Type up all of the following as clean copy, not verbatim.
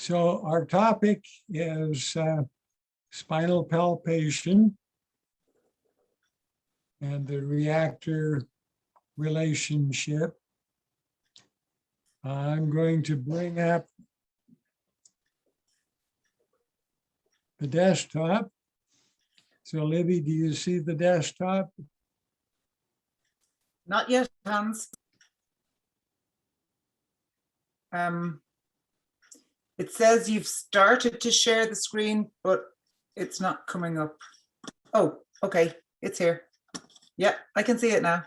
So our topic is spinal palpation and the reactor relationship. I'm going to bring up the desktop. So Libby, do you see the desktop? Not yet, Hans. It says you've started to share the screen, but it's not coming up. Oh, okay, it's here. Yeah, I can see it now.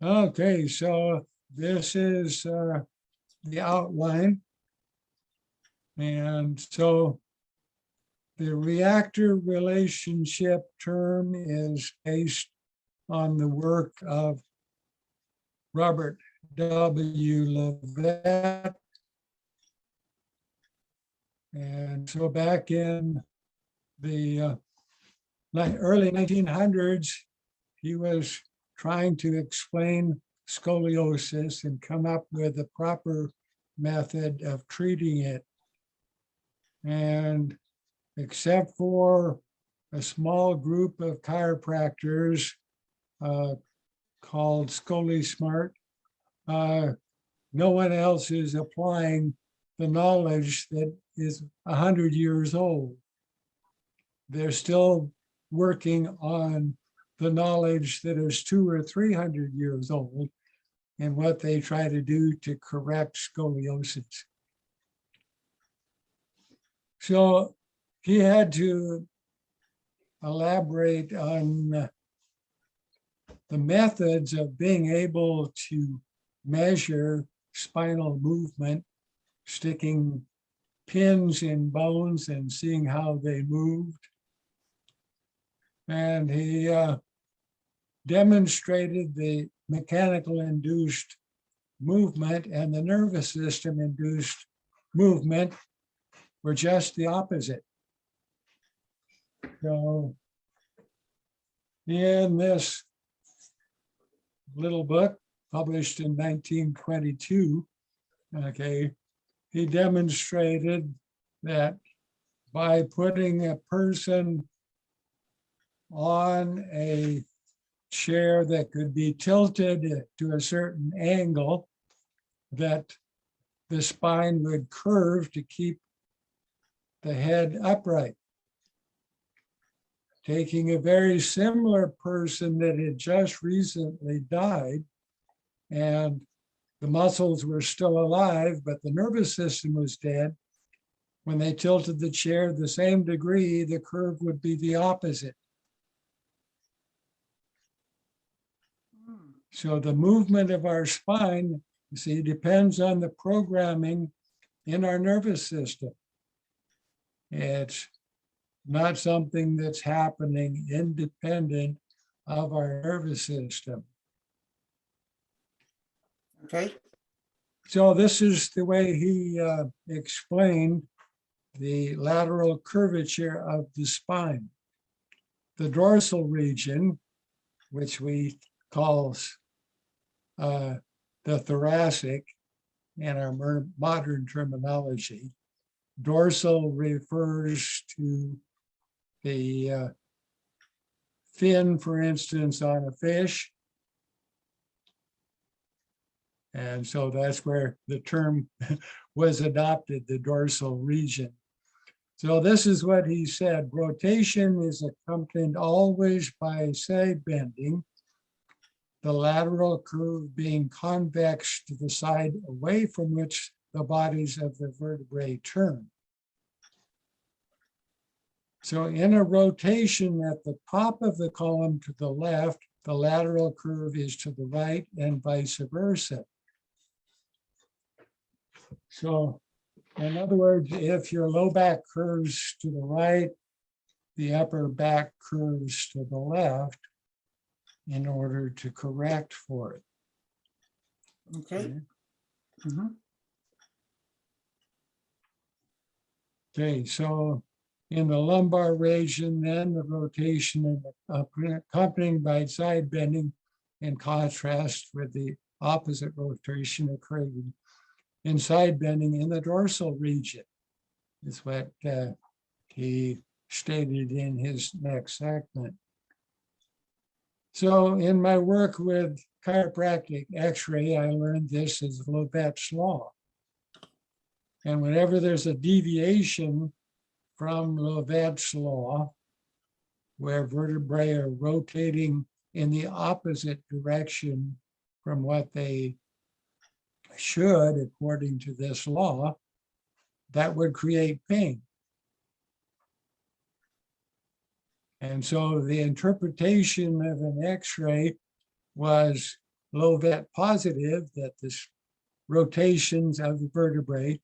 Okay, so this is the outline. And so the reactor relationship term is based on the work of Robert W. Levet. And so back in the early 1900s, he was trying to explain scoliosis and come up with a proper method of treating it. And except for a small group of chiropractors called ScoliSmart, no one else is applying the knowledge that is 100 years old. They're still working on the knowledge that is 200 or 300 years old and what they try to do to correct scoliosis. So he had to elaborate on the methods of being able to measure spinal movement, sticking pins in bones and seeing how they moved. And he demonstrated the mechanical induced movement and the nervous system induced movement were just the opposite. So in this little book published in 1922, okay, he demonstrated that by putting a person on a chair that could be tilted to a certain angle, that the spine would curve to keep the head upright. Taking a very similar person that had just recently died and the muscles were still alive, but the nervous system was dead. When they tilted the chair the same degree, the curve would be the opposite. So the movement of our spine, you see, depends on the programming in our nervous system. It's not something that's happening independent of our nervous system. Okay. So this is the way he explained the lateral curvature of the spine. The dorsal region, which we call the thoracic in our modern terminology. Dorsal refers to the fin, for instance, on a fish. And so that's where the term was adopted, the dorsal region. So this is what he said: rotation is accompanied always by side bending, the lateral curve being convex to the side away from which the bodies of the vertebrae turn. So in a rotation at the top of the column to the left, the lateral curve is to the right and vice versa. So in other words, if your low back curves to the right, the upper back curves to the left in order to correct for it. Okay. Okay, so in the lumbar region, then the rotation accompanied by side bending in contrast with the opposite rotation occurring in side bending in the dorsal region, is what he stated in his next segment. So in my work with chiropractic x-ray, I learned this as Levet's law. And whenever there's a deviation from Levet's law, where vertebrae are rotating in the opposite direction from what they should, according to this law, that would create pain. And so the interpretation of an x-ray was Levet positive, that the rotations of the vertebrae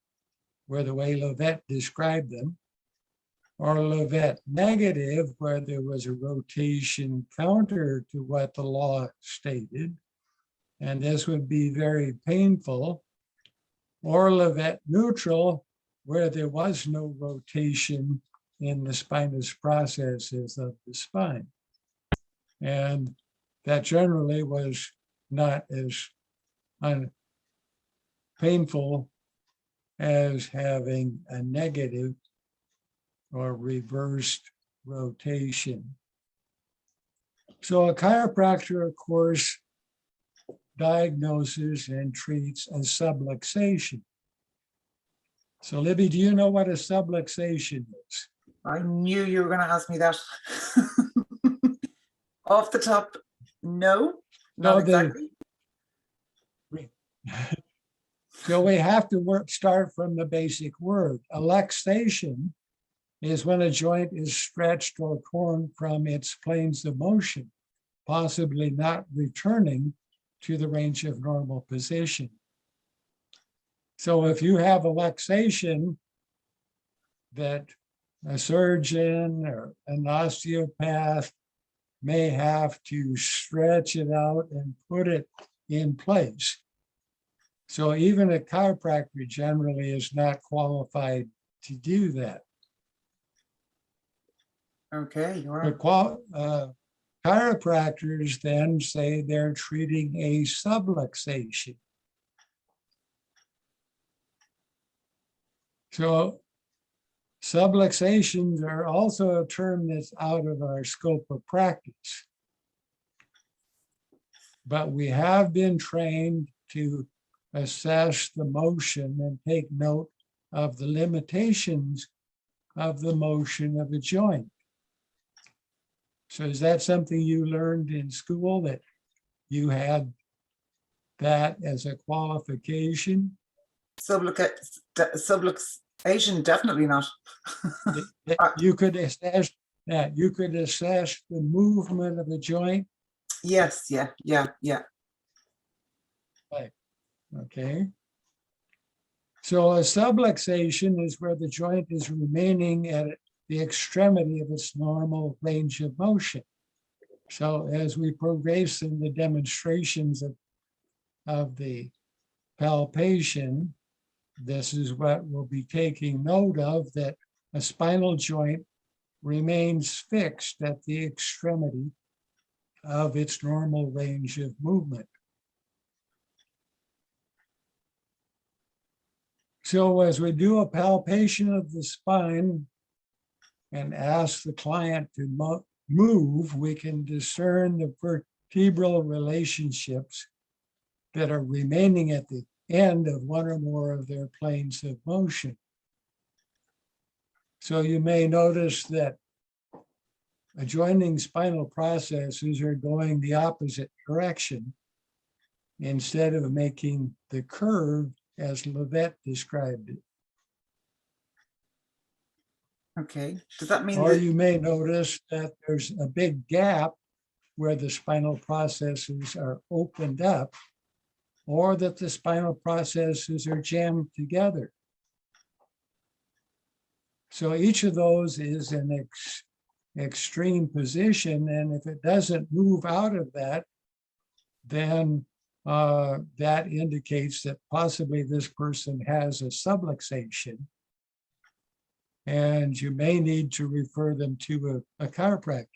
were the way Levet described them, or Levet negative, where there was a rotation counter to what the law stated, and this would be very painful, or Levet neutral, where there was no rotation in the spinous processes of the spine. And that generally was not as painful as having a negative or reversed rotation. So a chiropractor, of course, diagnoses and treats a subluxation. So Libby, do you know what a subluxation is? I knew you were going to ask me that. Off the top, no, not exactly. So we have to start from the basic word. A luxation is when a joint is stretched or torn from its planes of motion, possibly not returning to the range of normal position. So if you have a luxation that a surgeon or an osteopath may have to stretch it out and put it in place. So even a chiropractor generally is not qualified to do that. Okay. But chiropractors then say they're treating a subluxation. So subluxations are also a term that's out of our scope of practice. But we have been trained to assess the motion and take note of the limitations of the motion of a joint. So is that something you learned in school, that you had that as a qualification? Subluxation, definitely not. You could assess that. You could assess the movement of the joint. Yes, yeah. Right. Okay. So a subluxation is where the joint is remaining at the extremity of its normal range of motion. So as we progress in the demonstrations of the palpation, this is what we'll be taking note of, that a spinal joint remains fixed at the extremity of its normal range of movement. So as we do a palpation of the spine and ask the client to move, we can discern the vertebral relationships that are remaining at the end of one or more of their planes of motion. So you may notice that adjoining spinal processes are going the opposite direction instead of making the curve as Levet described it. Okay. Does that mean or that you may notice that there's a big gap where the spinal processes are opened up, or that the spinal processes are jammed together? So each of those is an extreme position, and if it doesn't move out of that, then that indicates that possibly this person has a subluxation, and you may need to refer them to a chiropractor.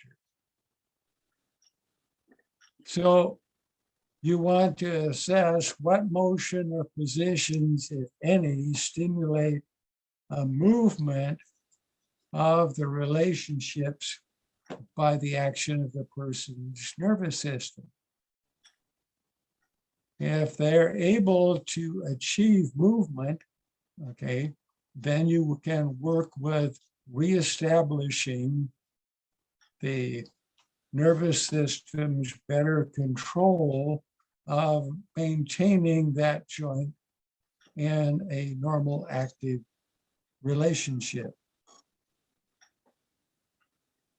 So you want to assess what motion or positions, if any, stimulate a movement of the relationships by the action of the person's nervous system. If they're able to achieve movement, okay, then you can work with reestablishing the nervous system's better control of maintaining that joint in a normal active relationship.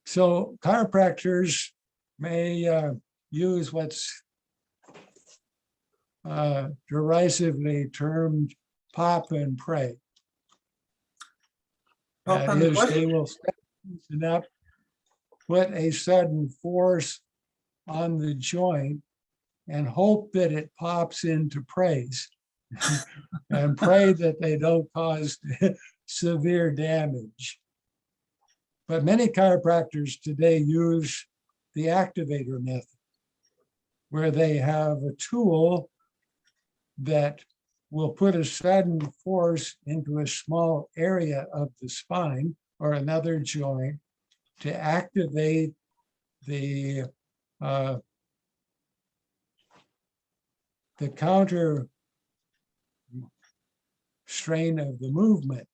So chiropractors may use what's derisively termed pop and pray. Pop That and is, what? they will loosen up, put a sudden force on the joint and hope that it pops into praise and pray that they don't cause severe damage. But many chiropractors today use the activator method, where they have a tool that will put a sudden force into a small area of the spine or another joint to activate the counter strain of the movement.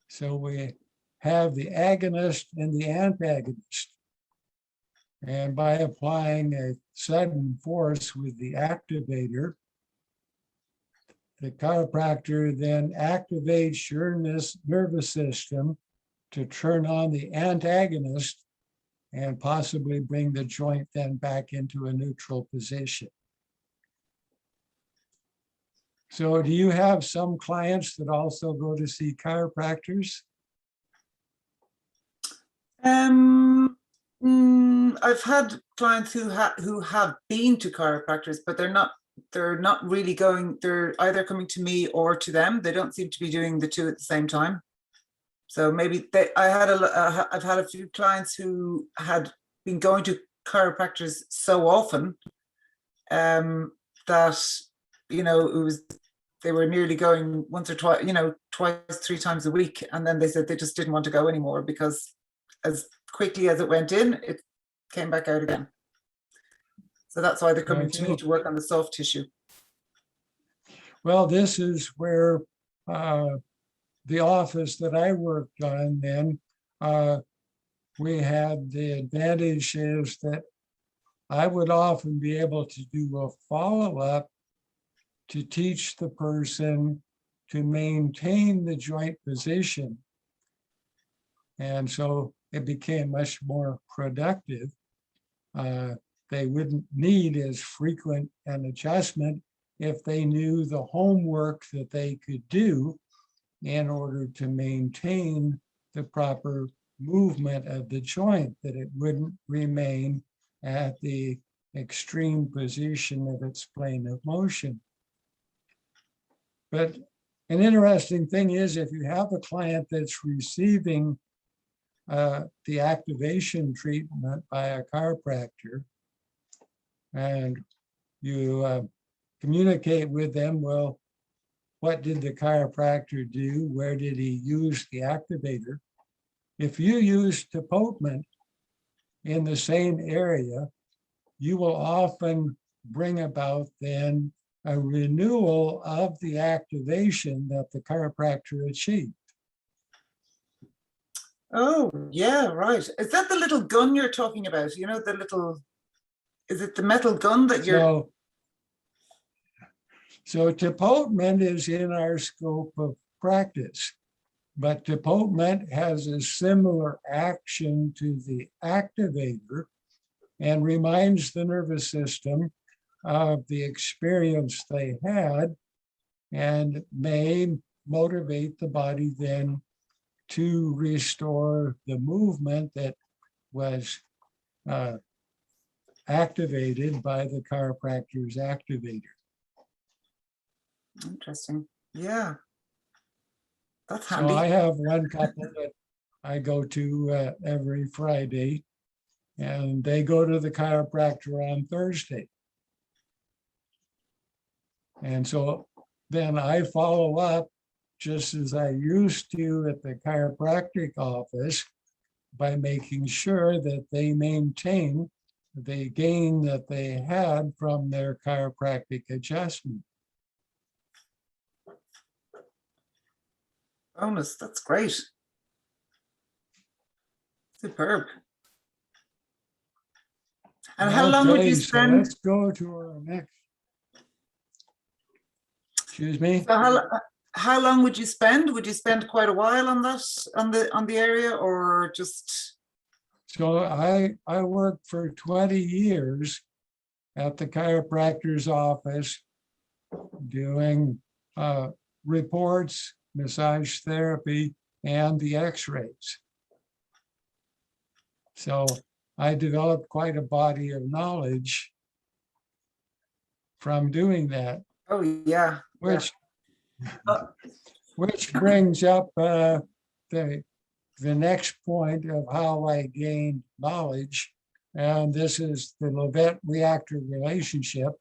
So we have the agonist and the antagonist. And by applying a sudden force with the activator, the chiropractor then activates your nervous system to turn on the antagonist and possibly bring the joint then back into a neutral position. So do you have some clients that also go to see chiropractors? I've had clients who have been to chiropractors, but they're not really going. They're either coming to me or to them. They don't seem to be doing the two at the same time. So maybe I've had a few clients who had been going to chiropractors so often that they were nearly going once or twice, twice, 3 times a week, and then they said they just didn't want to go anymore because as quickly as it went in, it came back out again. So that's why they're coming to me to work on the soft tissue. Well, this is where the office that I worked on then, we had the advantage is that I would often be able to do a follow-up to teach the person to maintain the joint position. And so it became much more productive. They wouldn't need as frequent an adjustment if they knew the homework that they could do in order to maintain the proper movement of the joint, that it wouldn't remain at the extreme position of its plane of motion. But an interesting thing is, if you have a client that's receiving the activation treatment by a chiropractor, and you communicate with them, well, what did the chiropractor do? Where did he use the activator? If you use tapotement in the same area, you will often bring about then a renewal of the activation that the chiropractor achieved. Oh, yeah, right. Is that the little gun you're talking about? Is it the metal gun that you're... So tapotement is in our scope of practice, but tapotement has a similar action to the activator and reminds the nervous system of the experience they had and may motivate the body then to restore the movement that was activated by the chiropractor's activator. Interesting. Yeah. That's handy. So I have one couple that I go to every Friday, and they go to the chiropractor on Thursday. And so then I follow up just as I used to at the chiropractic office by making sure that they maintain the gain that they had from their chiropractic adjustment. Bonus, that's great. Superb. And how long would you Okay, so spend? let's go to our next. Excuse me. So how long would you spend? Would you spend quite a while on that, on the area, or just? So I worked for 20 years at the chiropractor's office doing reports, massage therapy, and the x-rays. So I developed quite a body of knowledge from doing that. Oh yeah. Which brings up the next point of how I gained knowledge. And this is the Levet-Reactor relationship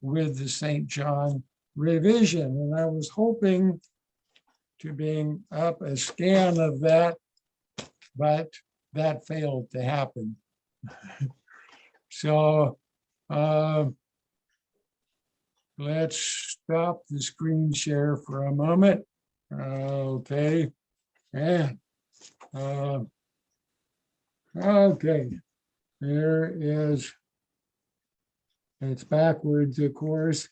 with the St. John revision. And I was hoping to bring up a scan of that, but that failed to happen. So let's stop the screen share for a moment. Okay. And okay, there is, it's backwards, of course,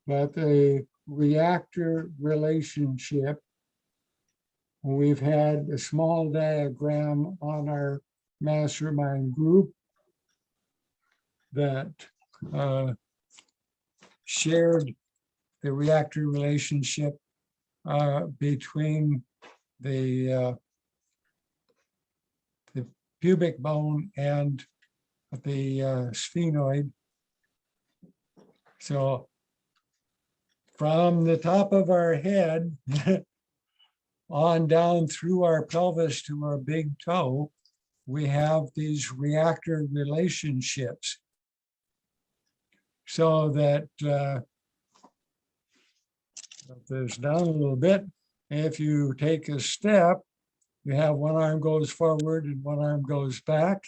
but a reactor relationship. We've had a small diagram on our mastermind group that shared the reactor relationship between the pubic bone and the sphenoid. So from the top of our head on down through our pelvis to our big toe, we have these reactor relationships. So that this down a little bit, if you take a step, you have one arm goes forward and one arm goes back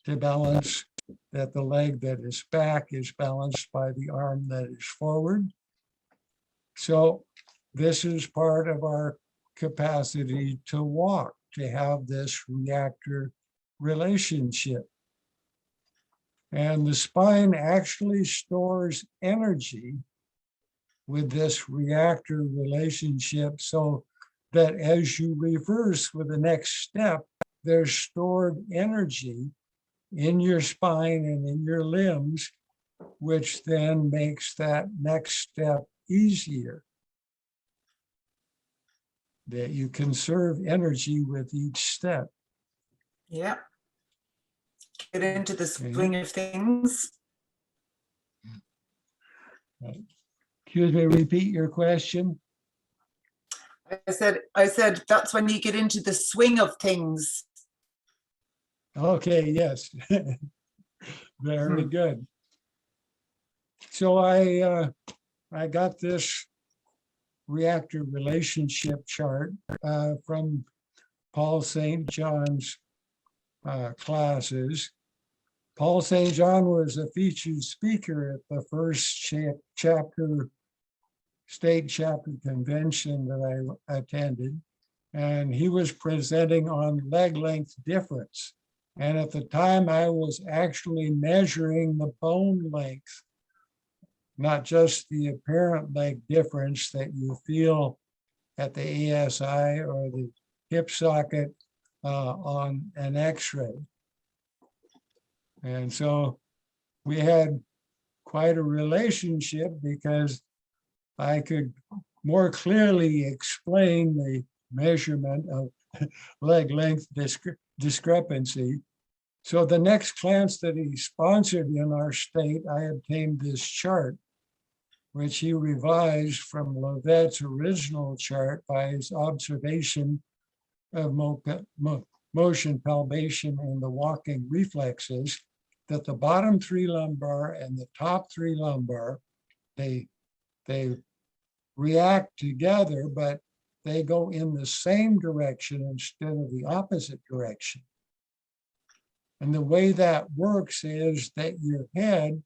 to balance that the leg that is back is balanced by the arm that is forward. So this is part of our capacity to walk, to have this reactor relationship. And the spine actually stores energy with this reactor relationship, so that as you reverse with the next step, there's stored energy in your spine and in your limbs, which then makes that next step easier. That you conserve energy with each step. Yeah. Get into the swing of things. Excuse me, repeat your question. I said that's when you get into the swing of things. Okay, yes. Very good. So I got this reactor relationship chart from Paul St. John's classes. Paul St. John was a featured speaker at the first state chapter convention that I attended, and he was presenting on leg length difference. And at the time I was actually measuring the bone length, not just the apparent leg difference that you feel at the ASI or the hip socket on an x-ray. And so we had quite a relationship because I could more clearly explain the measurement of leg length discrepancy. So the next class that he sponsored in our state, I obtained this chart, which he revised from Levet's original chart by his observation of motion palpation and the walking reflexes, that the bottom three lumbar and the top three lumbar, the they react together, but they go in the same direction instead of the opposite direction. And the way that works is that your head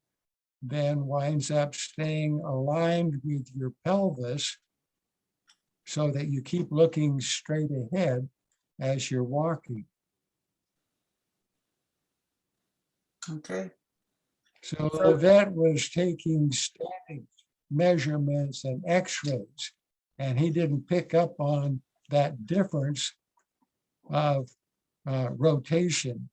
then winds up staying aligned with your pelvis so that you keep looking straight ahead as you're walking. Okay. So the vet was taking static measurements and x-rays, and he didn't pick up on that difference of rotation.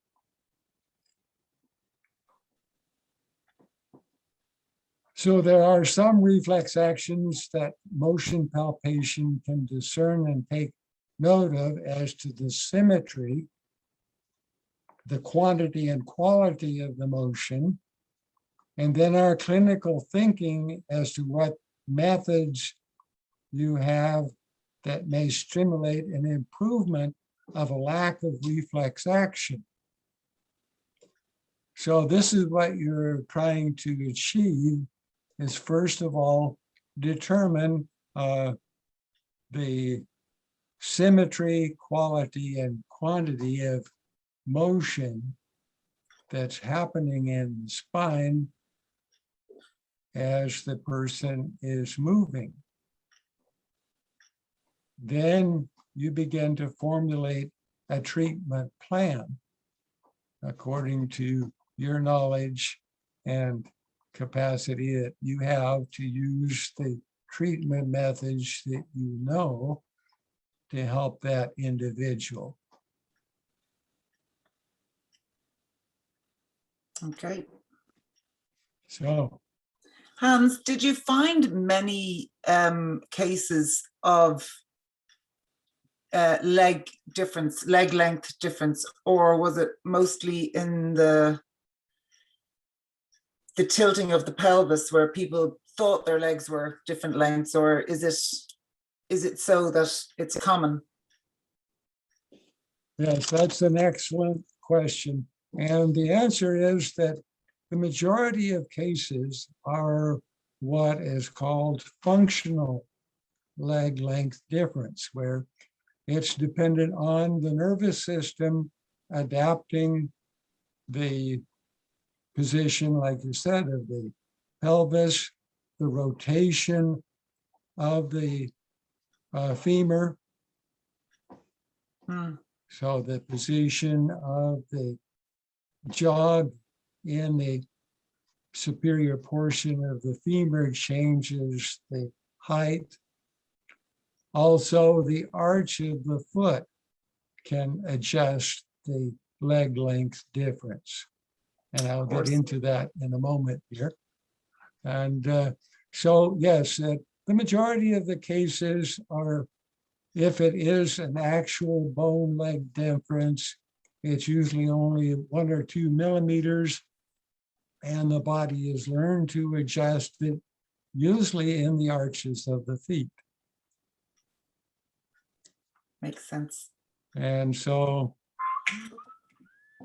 So there are some reflex actions that motion palpation can discern and take note of as to the symmetry, the quantity and quality of the motion, and then our clinical thinking as to what methods you have that may stimulate an improvement of a lack of reflex action. So this is what you're trying to achieve, is first of all, determine the symmetry, quality, and quantity of motion that's happening in the spine as the person is moving. Then you begin to formulate a treatment plan according to your knowledge and capacity that you have to use the treatment methods that you know to help that individual. Okay. So, Hans, did you find many cases of leg length difference, or was it mostly in the tilting of the pelvis where people thought their legs were different lengths, or is it so that it's common? yes, that's an excellent question. And the answer is that the majority of cases are what is called functional leg length difference, where it's dependent on the nervous system adapting the position, like you said, of the pelvis, the rotation of the femur. So the position of the jaw in the superior portion of the femur changes the height. Also, the arch of the foot can adjust the leg length difference. And I'll get into that in a moment here. And so, yes, the majority of the cases are, if it is an actual bone leg difference, it's usually only 1 or 2 millimeters, and the body is learned to adjust it, usually in the arches of the feet. Makes sense. And so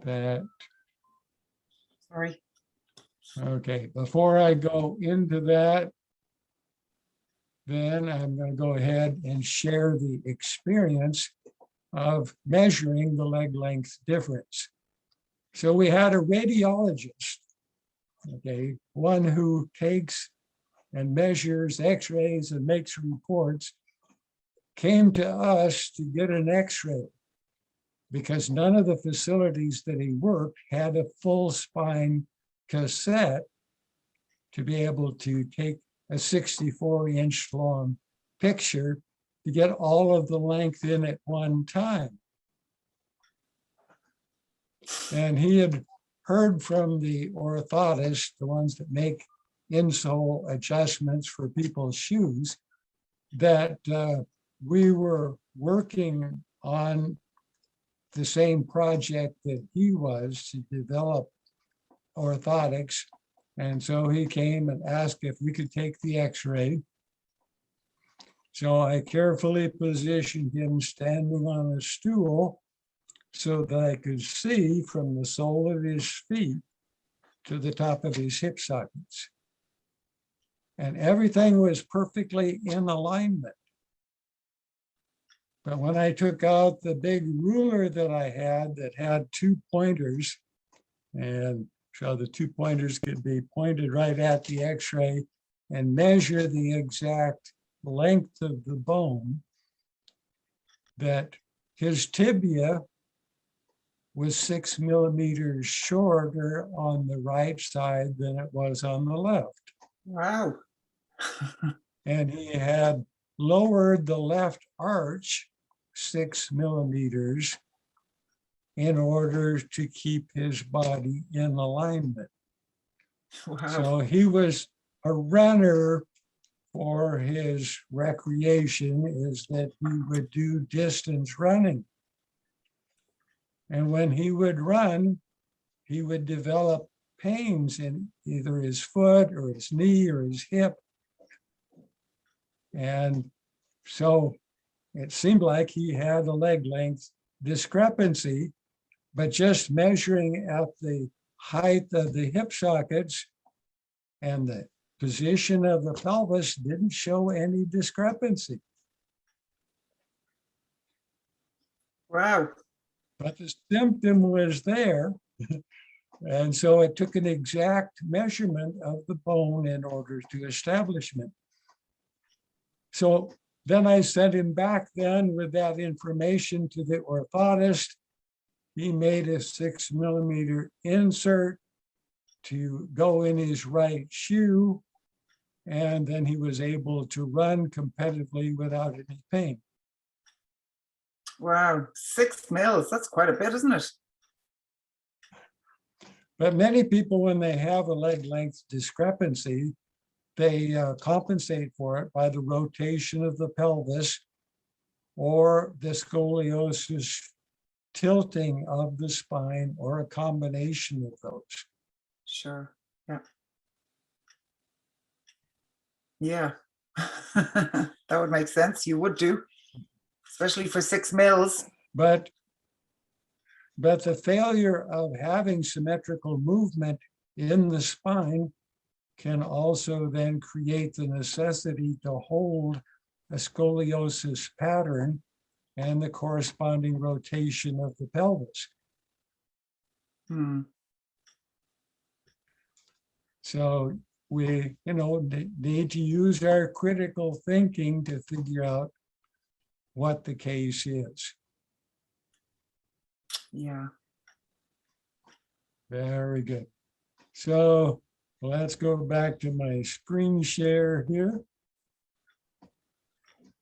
that, Sorry. okay, before I go into that, then I'm going to go ahead and share the experience of measuring the leg length difference. So we had a radiologist, okay, one who takes and measures x-rays and makes reports, came to us to get an x-ray because none of the facilities that he worked had a full spine cassette to be able to take a 64-inch long picture to get all of the length in at one time. And he had heard from the orthotists, the ones that make insole adjustments for people's shoes, that we were working on the same project that he was to develop orthotics. And so he came and asked if we could take the x-ray. So I carefully positioned him standing on a stool so that I could see from the sole of his feet to the top of his hip sockets. and everything was perfectly in alignment. But when I took out the big ruler that I had that had 2 pointers, and so the 2 pointers could be pointed right at the x-ray and measure the exact length of the bone, that his tibia was 6 millimeters shorter on the right side than it was on the left. Wow. And he had lowered the left arch 6 millimeters in order to keep his body in alignment. Wow. So he was a runner for his recreation, is that he would do distance running. And when he would run, he would develop pains in either his foot or his knee or his hip. And so it seemed like he had a leg length discrepancy, but just measuring at the height of the hip sockets and the position of the pelvis didn't show any discrepancy. Wow. But the symptom was there. And so it took an exact measurement of the bone in order to establishment. So then I sent him back then with that information to the orthotist. He made a 6 millimeter insert to go in his right shoe. And then he was able to run competitively without any pain. Wow. 6 mils. That's quite a bit, isn't it? But many people, when they have a leg length discrepancy, they compensate for it by the rotation of the pelvis or the scoliosis tilting of the spine, or a combination of those. Sure. Yeah. Yeah. That would make sense. You would do, especially for 6 mils. But the failure of having symmetrical movement in the spine can also then create the necessity to hold a scoliosis pattern and the corresponding rotation of the pelvis. Hmm. So we, need to use our critical thinking to figure out what the case is. Yeah. Very good. So let's go back to my screen share here.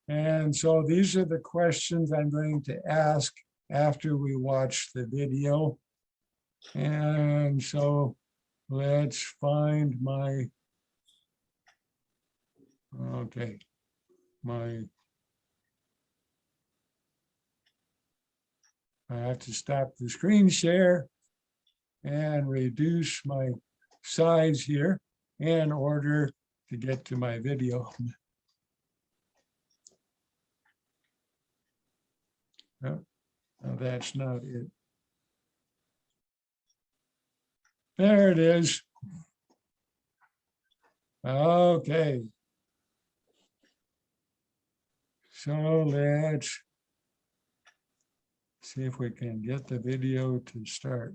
And so these are the questions I'm going to ask after we watch the video. And so let's find my, okay, I have to stop the screen share and reduce my size here in order to get to my video. No, that's not it. There it is. Okay. So let's see if we can get the video to start.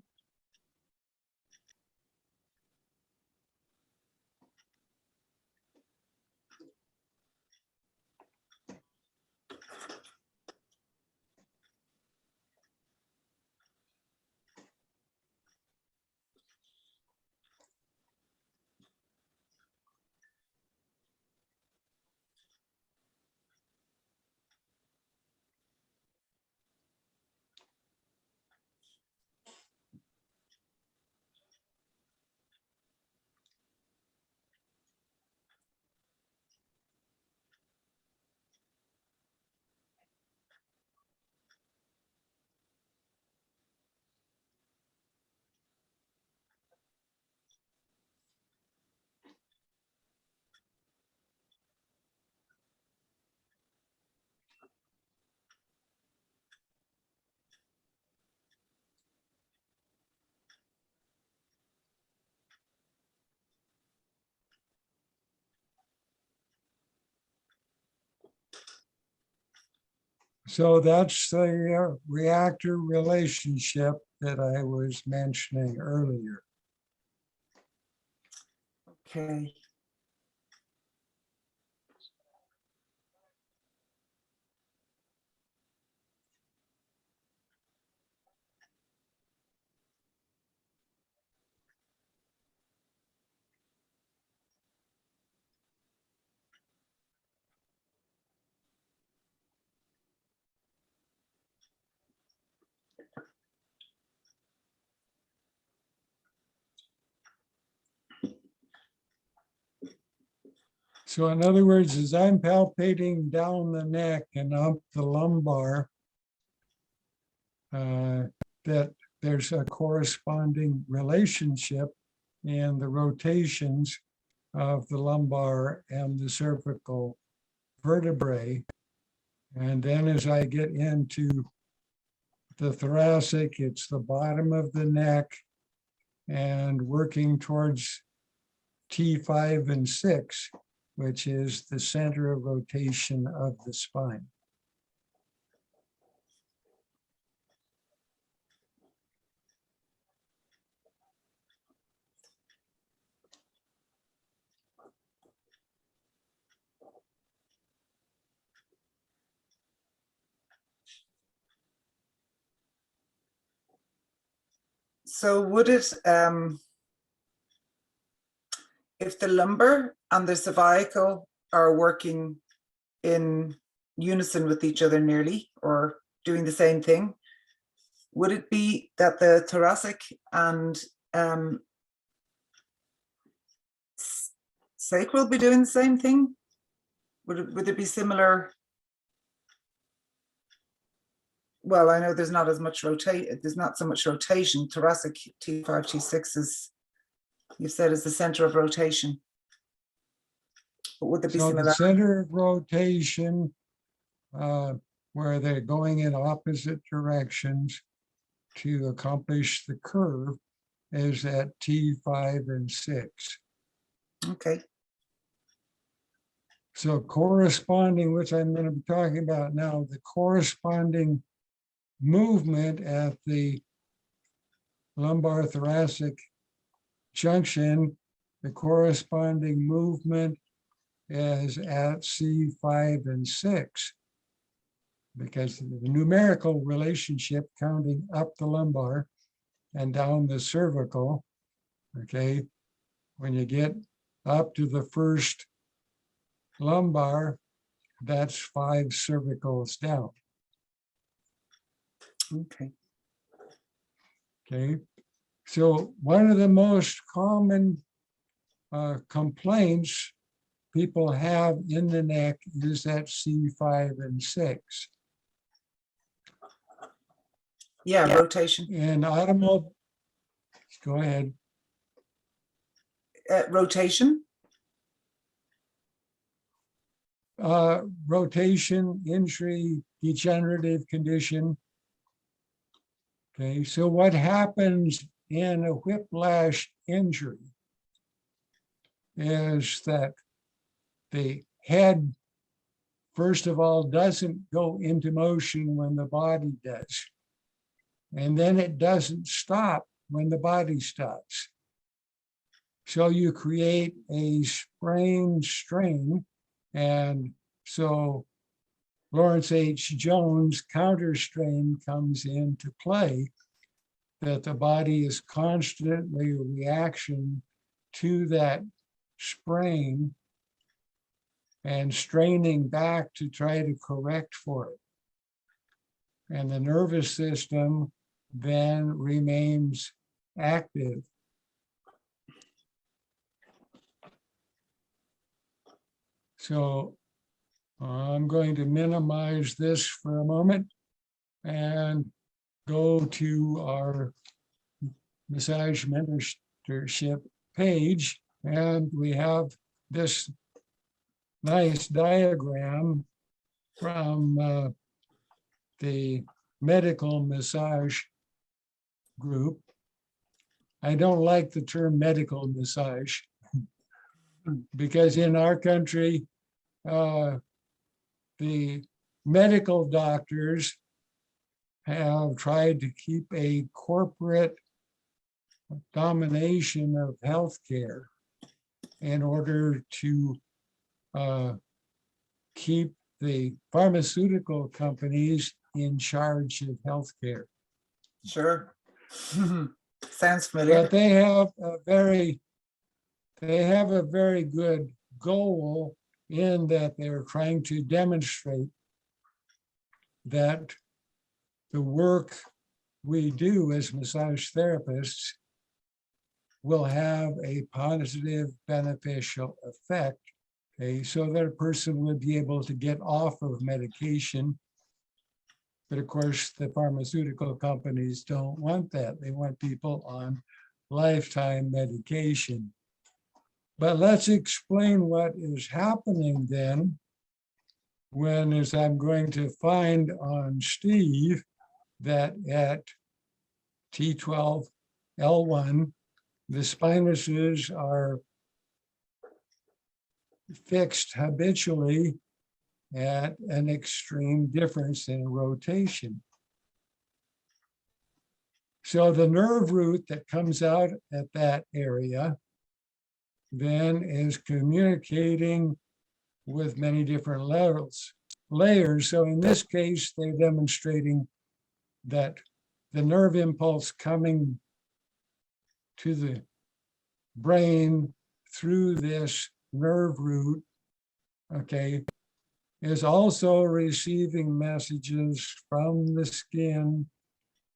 So that's the reactor relationship that I was mentioning earlier. Okay. So in other words, as I'm palpating down the neck and up the lumbar, that there's a corresponding relationship in the rotations of the lumbar and the cervical vertebrae. And then as I get into the thoracic, it's the bottom of the neck and working towards T5 and 6, which is the center of rotation of the spine. So would it, if the lumbar and the cervical are working in unison with each other nearly, or doing the same thing, would it be that the thoracic and sacral be doing the same thing? Would it be similar? Well, I know there's not as much there's not so much rotation. Thoracic T5, T6 is, you said, is the center of rotation. But would there be So similar? the center of rotation, where they're going in opposite directions to accomplish the curve, is at T5 and 6. Okay. So corresponding, which I'm going to be talking about now, the corresponding movement at the lumbar thoracic junction, the corresponding movement is at C5 and 6, because the numerical relationship counting up the lumbar and down the cervical, okay, when you get up to the first lumbar, that's 5 cervicals down. Okay. Okay, so one of the most common complaints people have in the neck is that C5 and 6. Yeah, rotation. In automobile, go ahead. Rotation. Rotation, injury, degenerative condition. Okay, so what happens in a whiplash injury is that the head, first of all, doesn't go into motion when the body does. And then it doesn't stop when the body stops. So you create a sprain strain. And so Lawrence H. Jones' counter strain comes into play, that the body is constantly a reaction to that sprain and straining back to try to correct for it. And the nervous system then remains active. So I'm going to minimize this for a moment and go to our massage mentorship page. And we have this nice diagram from the medical massage group. I don't like the term medical massage because in our country, the medical doctors have tried to keep a corporate domination of healthcare in order to keep the pharmaceutical companies in charge of healthcare. Sure. Sounds familiar. But they have a very good goal in that they're trying to demonstrate that the work we do as massage therapists will have a positive beneficial effect, okay, so that a person would be able to get off of medication. But of course, the pharmaceutical companies don't want that. They want people on lifetime medication. But let's explain what is happening then when, as I'm going to find on Steve, that at T12L1, the spinuses are fixed habitually at an extreme difference in rotation. So the nerve root that comes out at that area then is communicating with many different layers. So in this case, they're demonstrating that the nerve impulse coming to the brain through this nerve root, okay, is also receiving messages from the skin,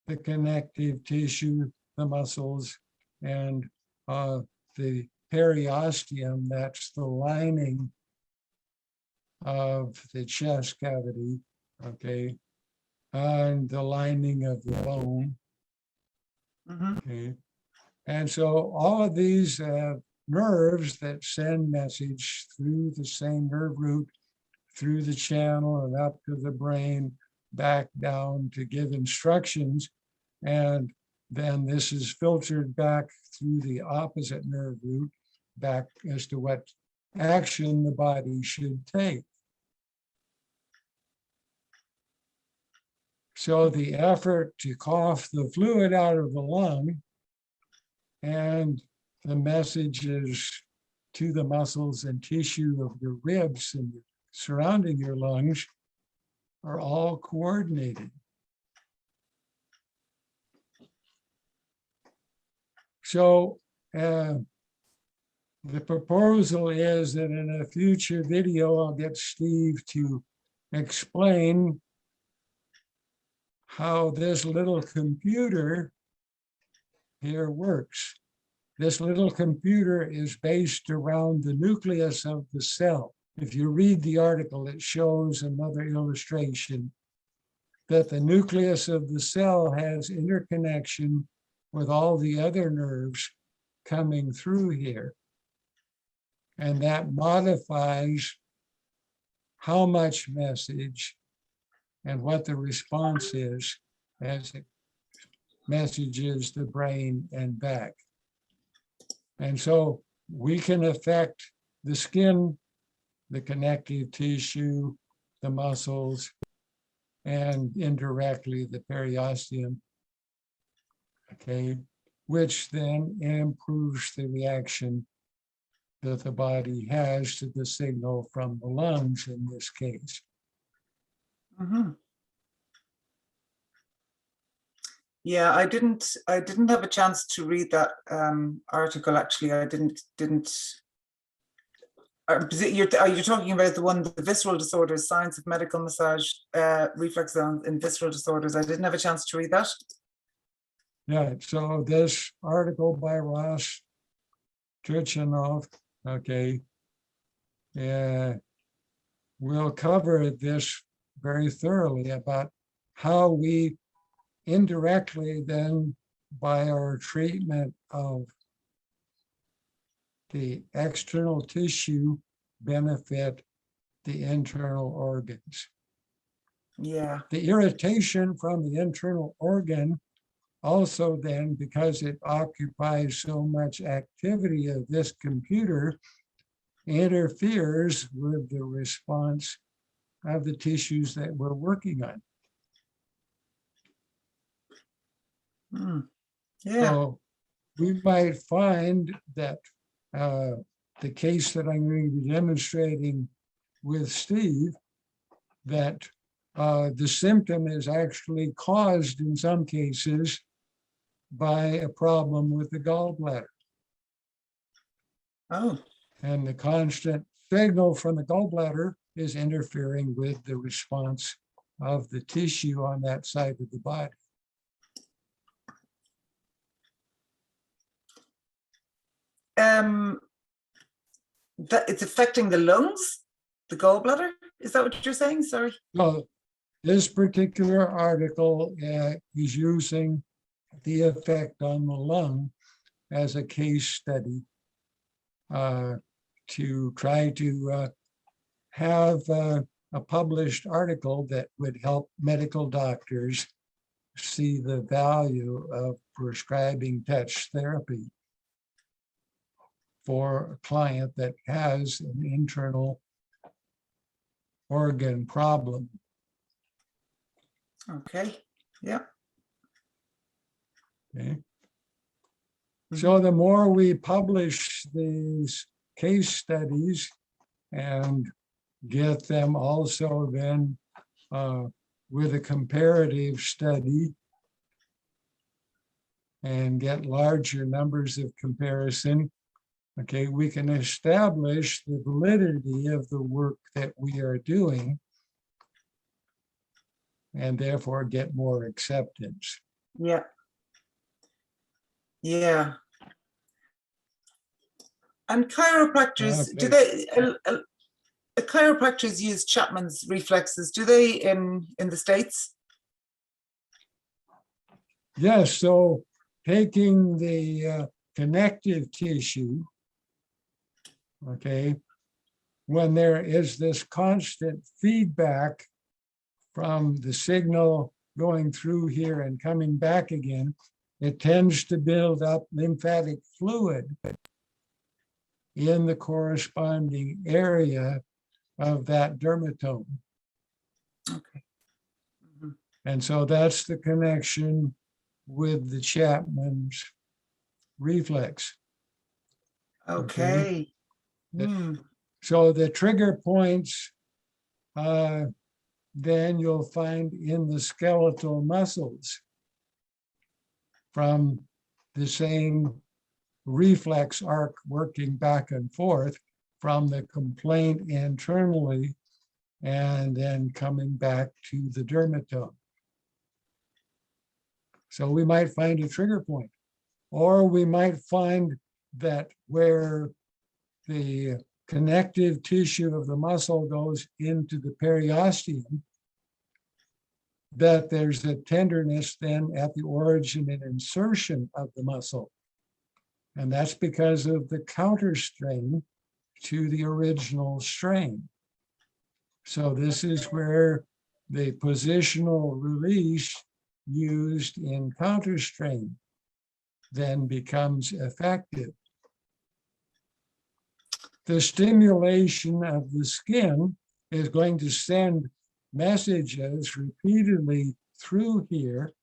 the connective tissue, the muscles, and the periosteum, that's the lining of the chest cavity, okay, and the lining of the bone, okay. And so all of these nerves that send message through the same nerve root, through the channel and up to the brain, back down to give instructions. And then this is filtered back through the opposite nerve root, back as to what action the body should take. So the effort to cough the fluid out of the lung and the messages to the muscles and tissue of your ribs and surrounding your lungs are all coordinated. So the proposal is that in a future video, I'll get Steve to explain how this little computer here works. This little computer is based around the nucleus of the cell. If you read the article, it shows another illustration that the nucleus of the cell has interconnection with all the other nerves coming through here. And that modifies how much message and what the response is as it messages the brain and back. And so we can affect the skin, the connective tissue, the muscles, and indirectly the periosteum, okay, which then improves the reaction that the body has to the signal from the lungs in this case. Yeah, I didn't have a chance to read that article. Actually, I didn't. Are you talking about the one, the visceral disorders, science of medical massage, reflex zones in visceral disorders? I didn't have a chance to read that. Yeah, so this article by Ross Turchinoff, okay, we'll cover this very thoroughly about how we indirectly then, by our treatment of the external tissue, benefit the internal organs. Yeah. The irritation from the internal organ also then, because it occupies so much activity of this computer, interferes with the response of the tissues that we're working on. Yeah. So we might find that the case that I'm going to be demonstrating with Steve, that the symptom is actually caused in some cases by a problem with the gallbladder. Oh. And the constant signal from the gallbladder is interfering with the response of the tissue on that side of the body. That it's affecting the lungs, the gallbladder? Is that what you're saying? Sorry. So this particular article is using the effect on the lung as a case study to try to have a published article that would help medical doctors see the value of prescribing touch therapy for a client that has an internal organ problem. Okay. Yeah. Okay. So the more we publish these case studies and get them also then with a comparative study and get larger numbers of comparison, okay, we can establish the validity of the work that we are doing and therefore get more acceptance. Yeah. Yeah. And chiropractors, Okay. do they, chiropractors use Chapman's reflexes, do they in the States? Yes, so taking the connective tissue, okay, when there is this constant feedback from the signal going through here and coming back again, it tends to build up lymphatic fluid in the corresponding area of that dermatome. Okay. And so that's the connection with the Chapman's reflex. Okay. So the trigger points, then you'll find in the skeletal muscles from the same reflex arc working back and forth from the complaint internally and then coming back to the dermatome. So we might find a trigger point, or we might find that where the connective tissue of the muscle goes into the periosteum, that there's a tenderness then at the origin and insertion of the muscle. And that's because of the counter strain to the original strain. So this is where the positional release used in counter strain then becomes effective. The stimulation of the skin is going to send messages repeatedly through here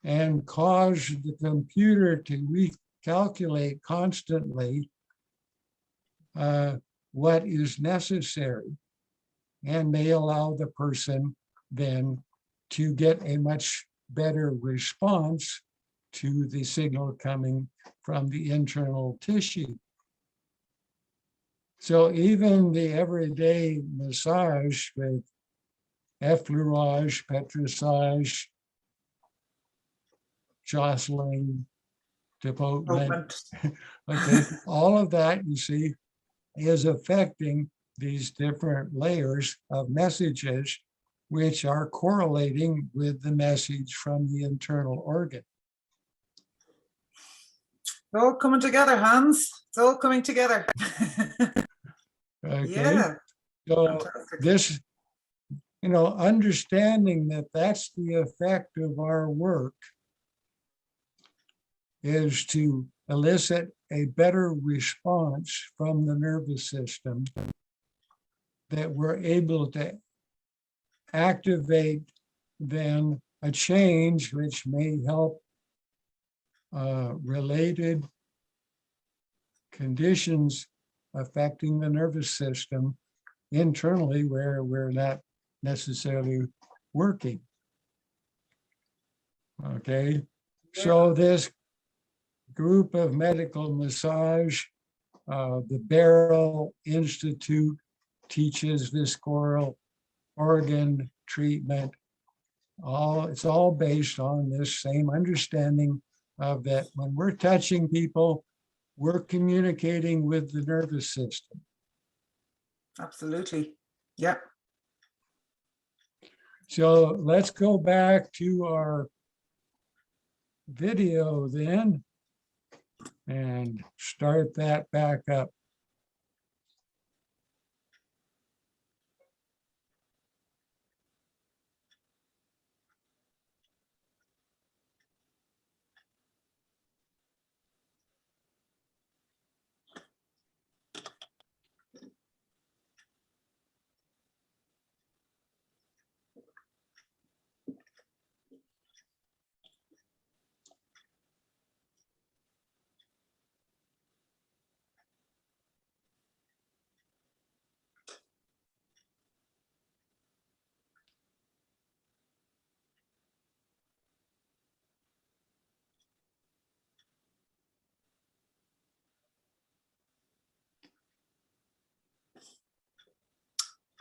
and cause the computer to recalculate constantly what is necessary, and may allow the person then to get a much better response to the signal coming from the internal tissue. So even the everyday massage with effleurage, petrissage, jostling, depotement, okay, all of that, you see, is affecting these different layers of messages which are correlating with the message from the internal organ. It's all coming together, Hans. It's all coming together. Okay. Yeah. So Fantastic. this, understanding that that's the effect of our work is to elicit a better response from the nervous system that we're able to activate then a change which may help related conditions affecting the nervous system internally where we're not necessarily working. Okay, so this group of medical massage, the Barrel Institute teaches this coral organ treatment. It's all based on this same understanding of that when we're touching people, we're communicating with the nervous system. Absolutely. Yeah. So let's go back to our video then and start that back up.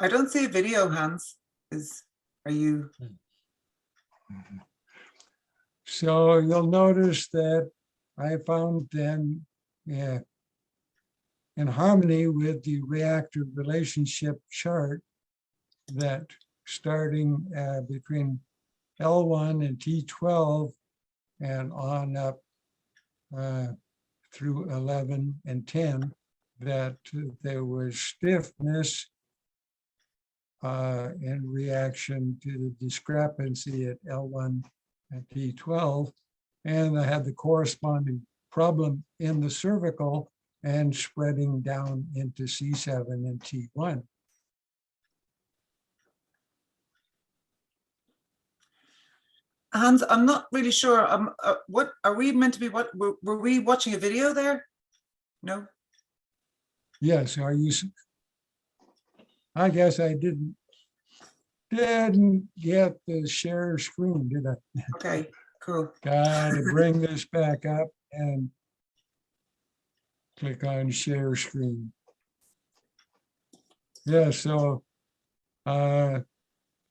I don't see a video, Hans. Are you? So you'll notice that I found then in harmony with the reactor relationship chart that starting between L1 and T12 and on up through 11 and 10, that there was stiffness in reaction to the discrepancy at L1 and T12. And I had the corresponding problem in the cervical and spreading down into C7 and T1. Hans, I'm not really sure. What are we meant to be? What were we watching a video there? No. Yes, are you? I guess I didn't get the share screen, did I? Okay, cool. Gotta bring this back up and click on share screen. Yeah, so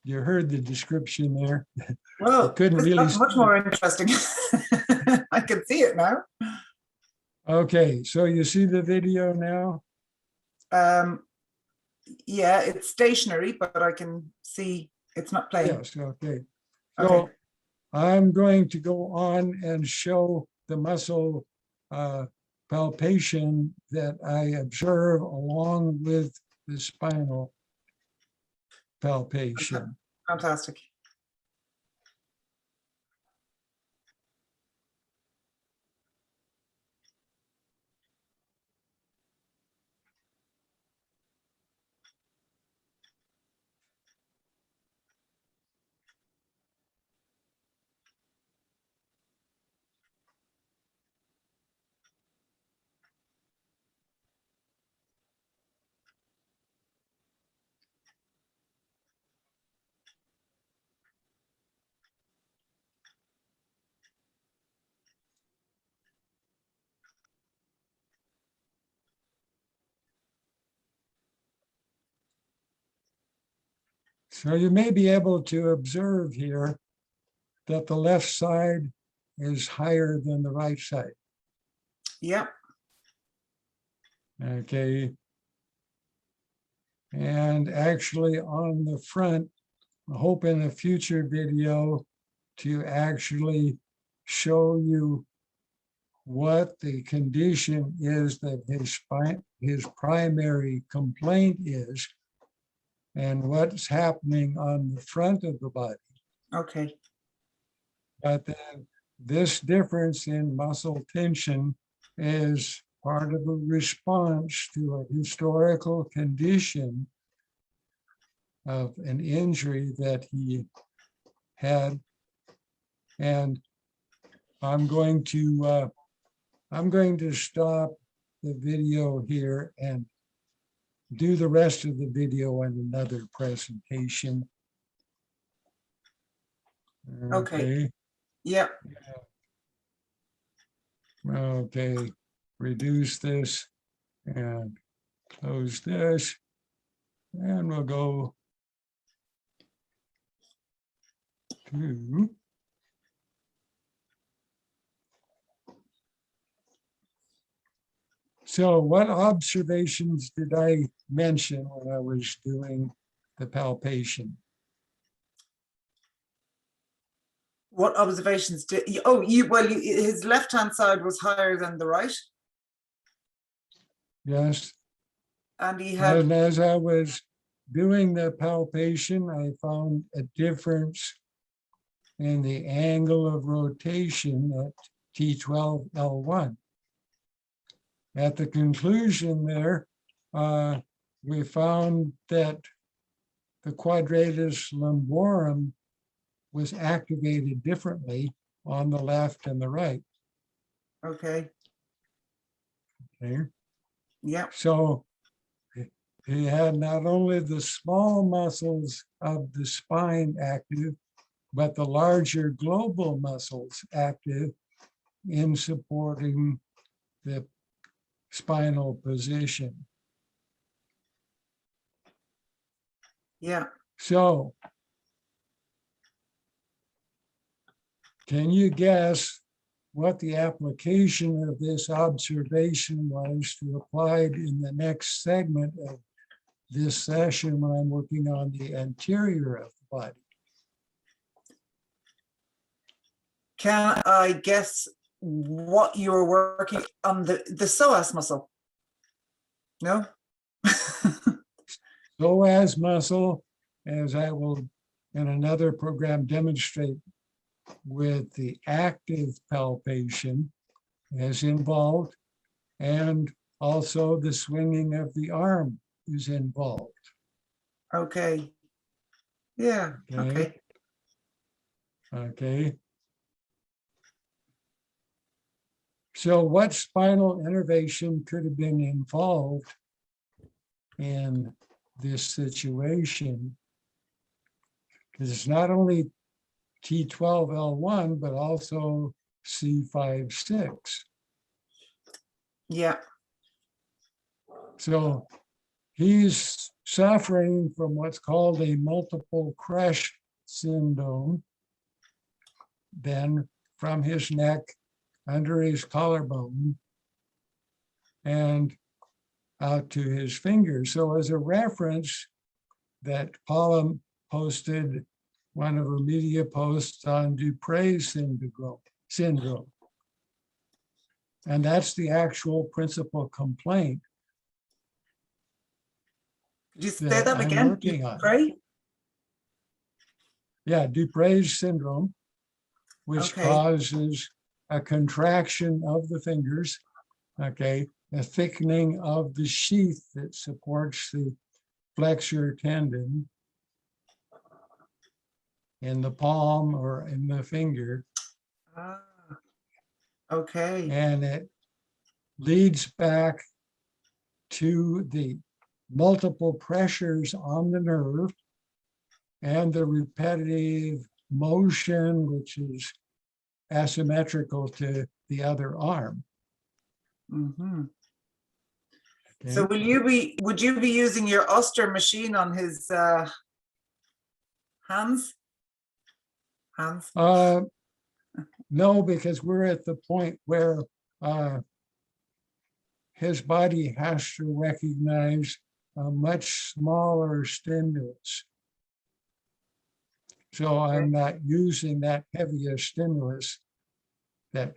you heard the description there. Well, couldn't it's really much more interesting. I can see it now. Okay, so you see the video now? Yeah, it's stationary, but I can see it's not playing. Yes, okay. So Okay. I'm going to go on and show the muscle palpation that I observe along with the spinal palpation. Fantastic. So you may be able to observe here that the left side is higher than the right side. Yeah. Okay. And actually on the front, I hope in a future video to actually show you what the condition is that his primary complaint is and what's happening on the front of the body. Okay. But then this difference in muscle tension is part of a response to a historical condition of an injury that he had. And I'm going to stop the video here and do the rest of the video in another presentation. Okay. Yep. Okay, reduce this and close this, and we'll go to so what observations did I mention when I was doing the palpation? What observations did you, his left-hand side was higher than the right, Yes. and he had, And as I was doing the palpation, I found a difference in the angle of rotation at T12L1. At the conclusion there, we found that the quadratus lumborum was activated differently on the left and the right. okay, Okay. yep, So he had not only the small muscles of the spine active, but the larger global muscles active in supporting the spinal position. yeah. So can you guess what the application of this observation was to applied in the next segment of this session when I'm working on the anterior of the body? Can I guess what you were working on, the psoas muscle? No? Psoas muscle, as I will in another program demonstrate with the active palpation, is involved, and also the swinging of the arm is involved. Okay. Yeah, okay. Okay. So what spinal innervation could have been involved in this situation? Because it's not only T12L1, but also C5-6. Yeah, So he's suffering from what's called a multiple crush syndrome, then from his neck under his collarbone and out to his fingers. So as a reference, that Paula posted one of her media posts on Dupre's syndrome. And that's the actual principal complaint. could you say that that I'm again? working on. Dupre? Yeah, Dupre's syndrome, which Okay. causes a contraction of the fingers, okay, a thickening of the sheath that supports the flexor tendon in the palm or in the finger, Ah, okay. and it leads back to the multiple pressures on the nerve and the repetitive motion, which is asymmetrical to the other arm. Mm-hmm. Okay. So would you be using your Oster machine on his hands? No, because we're at the point where his body has to recognize a much smaller stimulus. So I'm not using that heavier stimulus that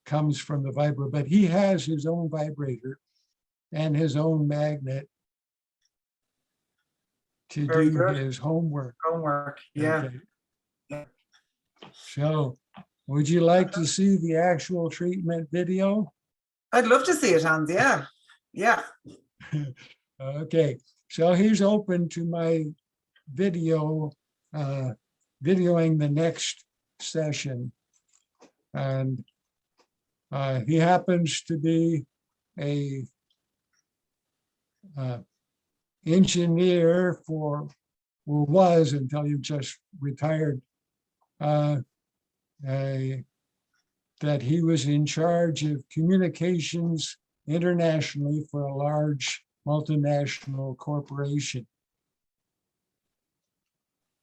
comes from the vibrator, but he has his own vibrator and his own magnet to Very do good. his homework. Homework, yeah. Okay. So would you like to see the actual treatment video? I'd love to see it, Hans, yeah. Yeah. Okay, so he's open to my video, videoing the next session. And he happens to be a engineer for, well, was until he just retired, that he was in charge of communications internationally for a large multinational corporation.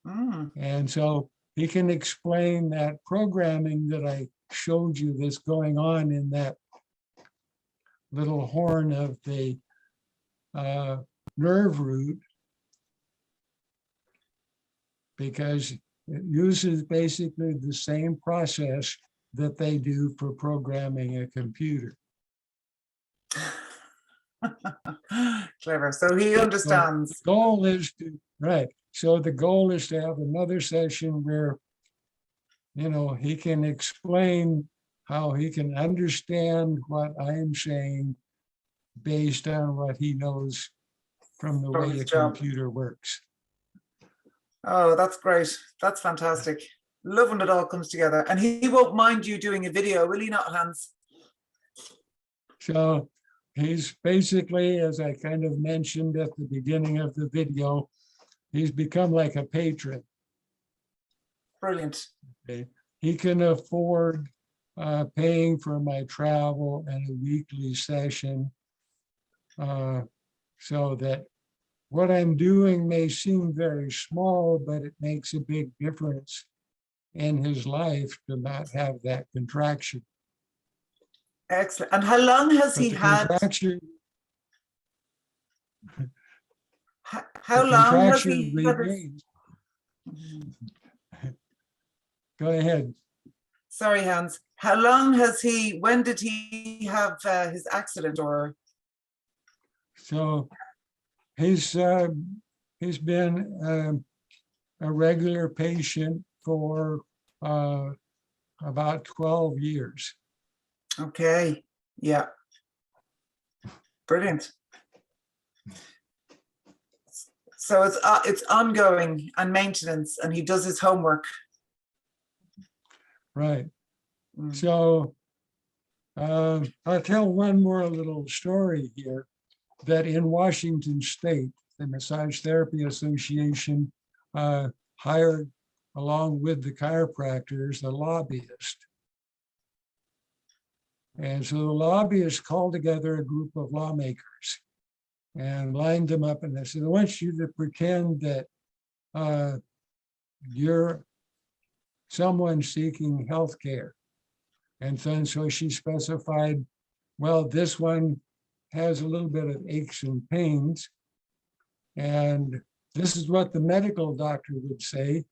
And so he can explain that programming that I showed you that's going on in that little horn of the nerve root, because it uses basically the same process that they do for programming a computer. Clever. So he understands. So the goal is to, right. So the goal is to have another session where, you know, he can explain how he can understand what I'm saying based on what he knows from the From way his a job. computer works. Oh, that's great. That's fantastic. Love when it all comes together. And he won't mind you doing a video, will he not, Hans? So he's basically, as I kind of mentioned at the beginning of the video, he's become like a patron. Brilliant. Okay. He can afford paying for my travel and a weekly session, so that what I'm doing may seem very small, but it makes a big difference in his life to not have that contraction. Excellent. And how long has But he the had? contraction, How the long has contraction he had his? remains. Go ahead. Sorry, Hans. How long has he? When did he have his accident? Or So he's been a regular patient for about 12 years. okay, yeah, brilliant. So it's ongoing and maintenance, and he does his homework. Right. So I'll tell one more little story here, that in Washington State, the Massage Therapy Association hired, along with the chiropractors, a lobbyist. And so the lobbyists called together a group of lawmakers and lined them up, and they said, I want you to pretend that you're someone seeking health care. And then so she specified, well, this one has a little bit of aches and pains. And this is what the medical doctor would say.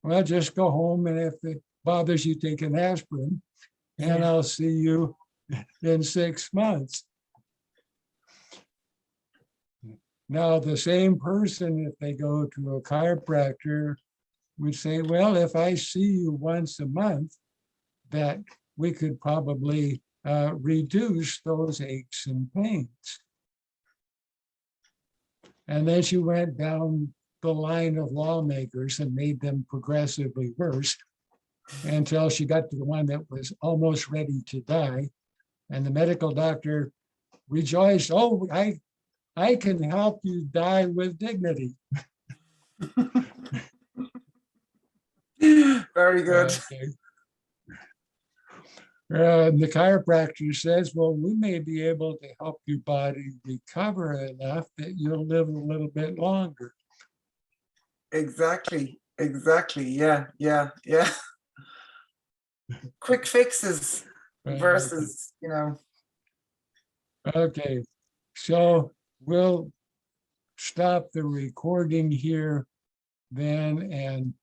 Well, just go home, and if it bothers you, take an aspirin, and I'll see you in 6 months. Now, the same person, if they go to a chiropractor, would say, well, if I see you once a month, that we could probably reduce those aches and pains. And then she went down the line of lawmakers and made them progressively worse until she got to the one that was almost ready to die. And the medical doctor rejoiced, oh, I can help you die with dignity. Very good. Okay. The chiropractor says, well, we may be able to help your body recover enough that you'll live a little bit longer. Exactly. Yeah. Quick fixes versus, you know. Okay, so we'll stop the recording here then, and